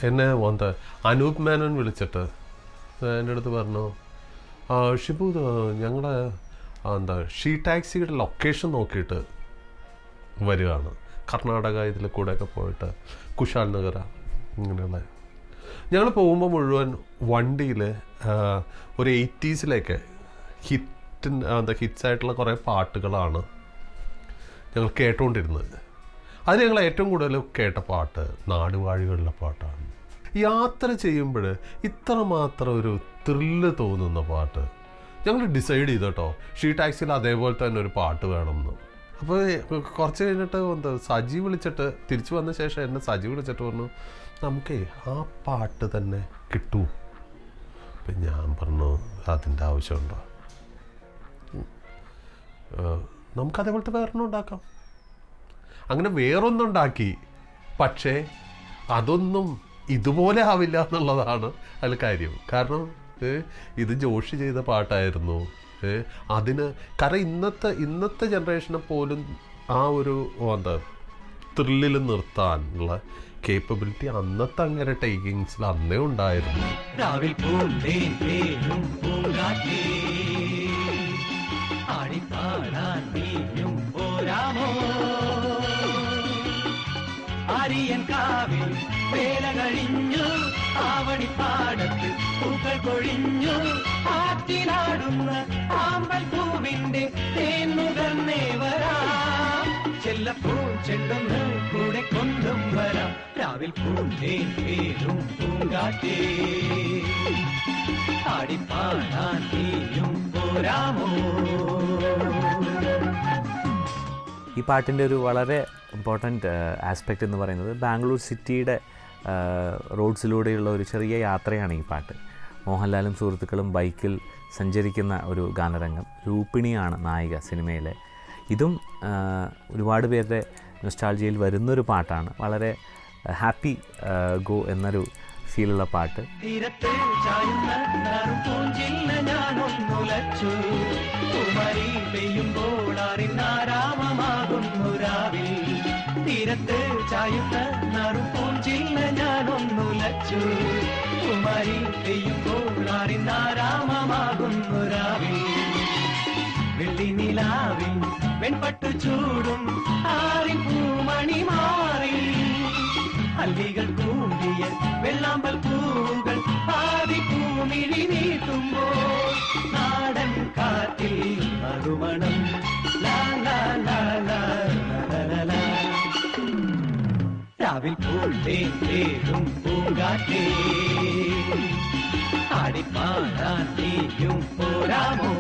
എന്നെ അനൂപ് മേനോൻ വിളിച്ചിട്ട് എൻ്റെ അടുത്ത് പറഞ്ഞു, ഷിബു ഞങ്ങൾ ഷീ ടാക്സിയുടെ ലൊക്കേഷൻ നോക്കിയിട്ട് വരികയാണ്, കർണാടക ഇതിൽ കൂടെയൊക്കെ പോയിട്ട് കുശാൽ നഗര ഇങ്ങനെയുള്ള. ഞങ്ങൾ പോകുമ്പോൾ മുഴുവൻ വണ്ടിയിൽ ഒരു 80s ഹിറ്റ്സായിട്ടുള്ള കുറേ പാട്ടുകളാണ് ഞങ്ങൾ കേട്ടുകൊണ്ടിരുന്നത്. അതിൽ ഞങ്ങൾ ഏറ്റവും കൂടുതൽ കേട്ട പാട്ട് നാടുവാഴികളിലെ പാട്ടാണ്. യാത്ര ചെയ്യുമ്പോൾ ഇത്രമാത്രം ഒരു ത്രില്ല് തോന്നുന്ന പാട്ട് ഞങ്ങൾ ഡിസൈഡ് ചെയ്തു കേട്ടോ, ഷീ ടാക്സിയിൽ അതേപോലെ തന്നെ ഒരു പാട്ട് വേണമെന്ന്. അപ്പോൾ കുറച്ച് കഴിഞ്ഞിട്ട് സജി വിളിച്ചിട്ട്, തിരിച്ചു വന്ന ശേഷം എന്നെ സജി വിളിച്ചിട്ട് പറഞ്ഞു, നമുക്കേ ആ പാട്ട് തന്നെ കിട്ടൂ. അപ്പം ഞാൻ പറഞ്ഞു, അതിൻ്റെ ആവശ്യമുണ്ടോ, നമുക്കതേപോലത്തെ വേറൊന്നും ഉണ്ടാക്കാം. അങ്ങനെ വേറൊന്നുണ്ടാക്കി. പക്ഷേ അതൊന്നും ഇതുപോലെ ആവില്ല എന്നുള്ളതാണ് അതിൽ കാര്യം. കാരണം ഇത് ജോഷി ചെയ്ത പാട്ടായിരുന്നു. കാരണം ഇന്നത്തെ ജനറേഷനെ പോലും ആ ഒരു ത്രില്ലിൽ നിർത്താനുള്ള കേപ്പബിലിറ്റി അന്നത്തെ അങ്ങനെ ടേക്കിങ്സിൽ അന്നേ ഉണ്ടായിരുന്നു. ആര്യൻ കാവിൽ വേല കഴിഞ്ഞു, ആവണിപ്പാടത്ത് പൂക്കൾ കൊഴിഞ്ഞു, ആറ്റിനാടുന്ന ആമ്പൽ പൂവിന്റെ തേന്നുകർന്നേ വരാം, ചെല്ലപ്പൂ ചെണ്ടൊന്ന് കൂടെ കൊണ്ടും വരാം, രാവിൽ പൂന്തേൻ പേരും പൂങ്കാറ്റേ, ആടിപ്പാടാൻ നീയും പോരാമോ. ഈ പാട്ടിൻ്റെ ഒരു വളരെ ഇമ്പോർട്ടൻറ്റ് ആസ്പെക്റ്റ് എന്ന് പറയുന്നത് ബാംഗ്ലൂർ സിറ്റിയുടെ റോഡ്സിലൂടെയുള്ള ഒരു ചെറിയ യാത്രയാണ് ഈ പാട്ട്. മോഹൻലാലും സുഹൃത്തുക്കളും ബൈക്കിൽ സഞ്ചരിക്കുന്ന ഒരു ഗാനരംഗം. രൂപിണിയാണ് നായിക സിനിമയിലെ. ഇതും ഒരുപാട് പേരുടെ നൊസ്റ്റാൾജിയയിൽ വരുന്നൊരു പാട്ടാണ്. വളരെ ഹാപ്പി ഗോ എന്നൊരു ഫീലുള്ള പാട്ട്. തീരത്ത് ചായുന്ന നറുപൂഞ്ചില്ല ഞാനൊന്നുലച്ചു, കുമാരി പെയ്യുമ്പോൾ അറിനാരാമമാകുന്നു രാവിൽ, വെള്ളി നിലാവിൽ വെൺപട്ടു ചൂടും ആറിപ്പൂമണി മാറി, അല്ലികൾ കൂടിയ വെള്ളാമ്പൽ പൂവുകൾ ആദിപ്പൂമിഴി നീട്ടുമ്പോൾ, നാടൻ കാറ്റിൽ മറുമണം രാവിൽ പൂന്തേൻ പേരും പൂങ്കാറ്റേ, ആടിപ്പാടാൻ നീയും പോരാമോ.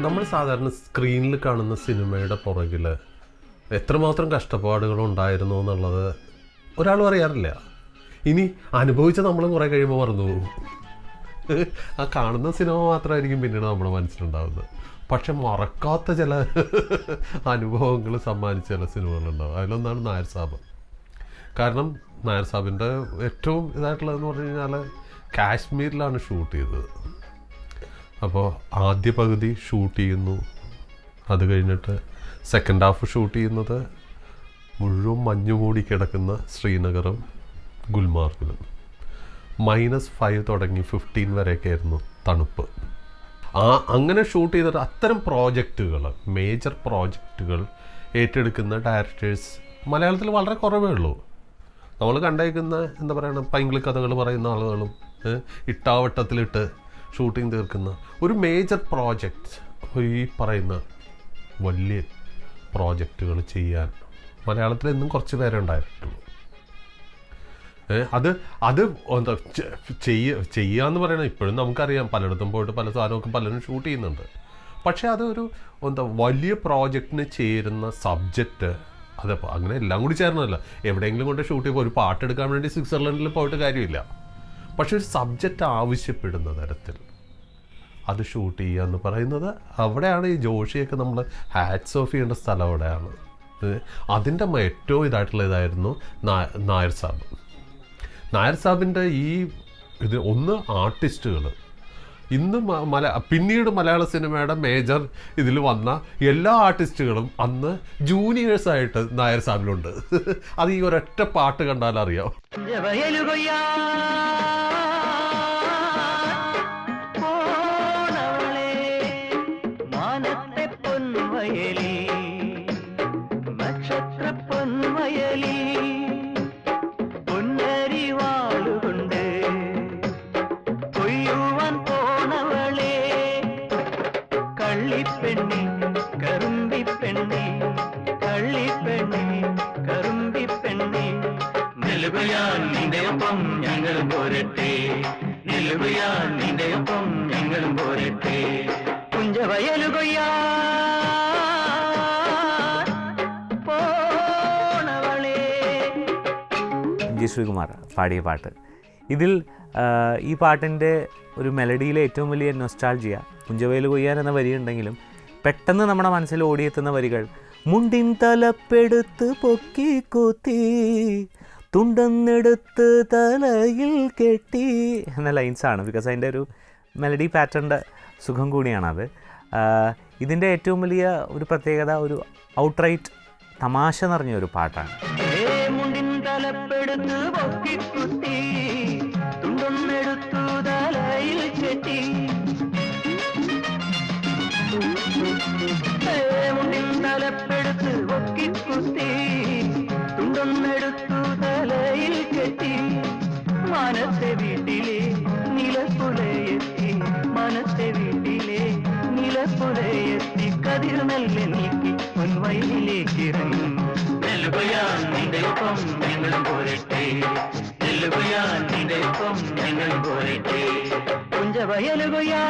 നമ്മൾ സാധാരണ സ്ക്രീനിൽ കാണുന്ന സിനിമയുടെ പുറകിൽ എത്രമാത്രം കഷ്ടപ്പാടുകളുണ്ടായിരുന്നു എന്നുള്ളത് ഒരാളും അറിയാറില്ല. ഇനി അനുഭവിച്ച നമ്മളും കുറേ കഴിയുമ്പോൾ മറന്നു പോകും. ആ കാണുന്ന സിനിമ മാത്രമായിരിക്കും പിന്നീട് നമ്മുടെ മനസ്സിലുണ്ടാവുന്നത്. പക്ഷെ മറക്കാത്ത ചില അനുഭവങ്ങൾ സമ്മാനിച്ച ചില സിനിമകളുണ്ടാവും. അതിലൊന്നാണ് നായർ സാബ്. കാരണം നായർ സാബിൻ്റെ ഏറ്റവും ഇതായിട്ടുള്ളതെന്ന് പറഞ്ഞു കഴിഞ്ഞാൽ കാശ്മീരിലാണ് ഷൂട്ട് ചെയ്തത്. അപ്പോൾ ആദ്യ പകുതി ഷൂട്ട് ചെയ്യുന്നു, അത് കഴിഞ്ഞിട്ട് സെക്കൻഡ് ഹാഫ് ഷൂട്ട് ചെയ്യുന്നത് മുഴുവൻ മഞ്ഞു മൂടി കിടക്കുന്ന ശ്രീനഗറും ഗുൽമാർഗിലും. -5 തുടങ്ങി 15 വരെയൊക്കെ ആയിരുന്നു തണുപ്പ്. അങ്ങനെ ഷൂട്ട് ചെയ്തിട്ട് അത്തരം പ്രോജക്റ്റുകൾ, മേജർ പ്രോജക്റ്റുകൾ ഏറ്റെടുക്കുന്ന ഡയറക്ടേഴ്സ് മലയാളത്തിൽ വളരെ കുറവേ ഉള്ളൂ. നമ്മൾ കണ്ടേക്കുന്ന എന്താ പറയുക, പൈങ്കിളി കഥകൾ പറയുന്ന ആളുകളും ഇട്ടാവട്ടത്തിലിട്ട് ഷൂട്ടിങ് തീർക്കുന്ന ഒരു മേജർ പ്രോജക്റ്റ്, ഈ പറയുന്ന വലിയ പ്രോജക്റ്റുകൾ ചെയ്യാൻ മലയാളത്തിൽ എന്നും കുറച്ച് പേരെ ഉണ്ടായിട്ടുള്ളൂ. അത് എന്താ ചെയ്യാന്ന് പറയുന്നത് ഇപ്പോഴും നമുക്കറിയാം, പലയിടത്തും പോയിട്ട് പല സാധനമൊക്കെ പലരും ഷൂട്ട് ചെയ്യുന്നുണ്ട്. പക്ഷേ അതൊരു വലിയ പ്രോജക്റ്റിന് ചേരുന്ന സബ്ജക്റ്റ്, അതപ്പോൾ അങ്ങനെ എല്ലാം കൂടി ചേർന്നതല്ല. എവിടെയെങ്കിലും കൊണ്ട് ഷൂട്ട് ചെയ്യുമ്പോൾ ഒരു പാട്ടെടുക്കാൻ വേണ്ടി സ്വിറ്റ്സർലൻഡിൽ പോയിട്ട് കാര്യമില്ല. പക്ഷെ ഒരു സബ്ജക്റ്റ് ആവശ്യപ്പെടുന്ന തരത്തിൽ അത് ഷൂട്ട് ചെയ്യുക എന്ന് പറയുന്നത്, അവിടെയാണ് ഈ ജോഷിയൊക്കെ നമ്മൾ ഹാറ്റ്സ് ഓഫ് ചെയ്യേണ്ട സ്ഥലം അവിടെയാണ്. അതിൻ്റെ ഏറ്റവും ഇതായിട്ടുള്ള നായർ സാബ്. നായർ സാബിൻ്റെ ഈ ഇത് ഒന്ന് ആർട്ടിസ്റ്റുകൾ, ഇന്ന് പിന്നീട് മലയാള സിനിമയുടെ മേജർ ഇതിൽ വന്ന എല്ലാ ആർട്ടിസ്റ്റുകളും അന്ന് ജൂനിയേഴ്സായിട്ട് നായർ സാബിലുണ്ട്. അത് ഈ ഒരൊറ്റ പാട്ട് കണ്ടാൽ അറിയാം. നിന്റെയൊപ്പം ഞങ്ങളും പോരട്ടെ, നിലുകയാൻ നിന്റെയൊപ്പം ഞങ്ങളും പോരട്ടെ. കുഞ്ചവയലുകൊയ്യാ പോണവളേ. ജി ശ്രീകുമാർ പാടിയ പാട്ട്. ഇതിൽ ഈ പാട്ടിൻ്റെ ഒരു മെലഡിയിലെ ഏറ്റവും വലിയ നൊസ്റ്റാൾജിയ കുഞ്ചവയൽ കൊയ്യാൻ എന്ന വരിയുണ്ടെങ്കിലും പെട്ടെന്ന് നമ്മുടെ മനസ്സിൽ ഓടിയെത്തുന്ന വരികൾ മുണ്ടിൻ തലപ്പെടുത്ത് പൊക്കി കൂത്തി തുണ്ടെന്നെടുത്ത് തലയിൽ കെട്ടി എന്ന ലൈൻസാണ്. ബിക്കോസ് അതിൻ്റെ ഒരു മെലഡി പാറ്റേണിൻ്റെ സുഖം കൂടിയാണത്. ഇതിൻ്റെ ഏറ്റവും വലിയ ഒരു പ്രത്യേകത ഒരു ഔട്ട്റൈറ്റ് തമാശ നിറഞ്ഞ ഒരു പാട്ടാണ്. മനത്തെ വീട്ടിലെ നിലപ്പുലയെത്തി, മനത്തെ വീട്ടിലെ നിലപ്പുലയെത്തി, കതിർ നല്ല നീക്കി പൊൻവയലിലേക്ക് ഇറങ്ങും. നെല്ലുകയാൻ നിന്റെയൊപ്പം ഞങ്ങളും പോരട്ടെ, നെല്ലുകയാൻ നിന്റെയൊപ്പം ഞങ്ങളും പോരട്ടെ. കുഞ്ചവയലുകയാ